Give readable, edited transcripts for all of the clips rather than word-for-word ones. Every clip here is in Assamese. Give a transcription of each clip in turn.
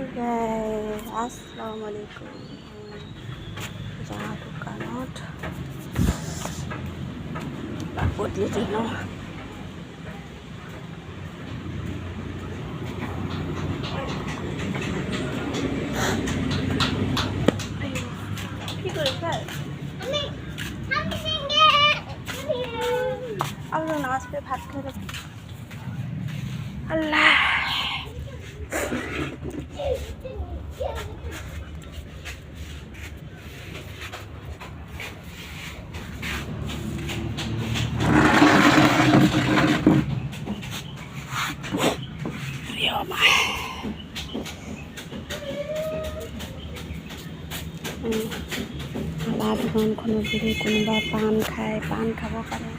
আসসালামু আলাইকুম। যা দোকানত বদলি দিল। কি কৰিছে? আৰু নামাজ পঢ়ি ভাত খাই ল'ব। আল্লাহ দোকানখনত যদি কোনোবা পাণ খায়, পাণ খাব পাৰে।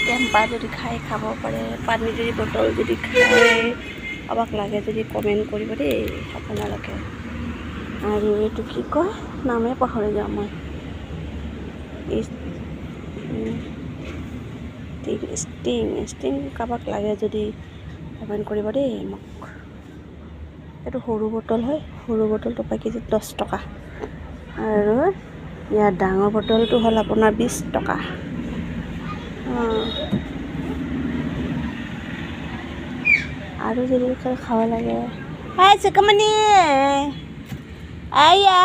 টেম্পা যদি খাই খাব পাৰে। পানী যদি বটল যদি খায়, কাৰোবাক লাগে যদি কমেণ্ট কৰিব দেই আপোনালোকে। আৰু এইটো কি কয়, নামেই পাহৰি যাওঁ মই। ষ্টিং কাৰোবাক লাগে যদি কমেণ্ট কৰিব দেই মোক। এইটো সৰু বটল হয়, সৰু বটলটো পাই কেজি 10 টকা। আৰু ইয়াৰ ডাঙৰ বটলটো হ'ল আপোনাৰ 20 টকা। আৰু যদি খাব লাগে, হাই চকমনি আয়া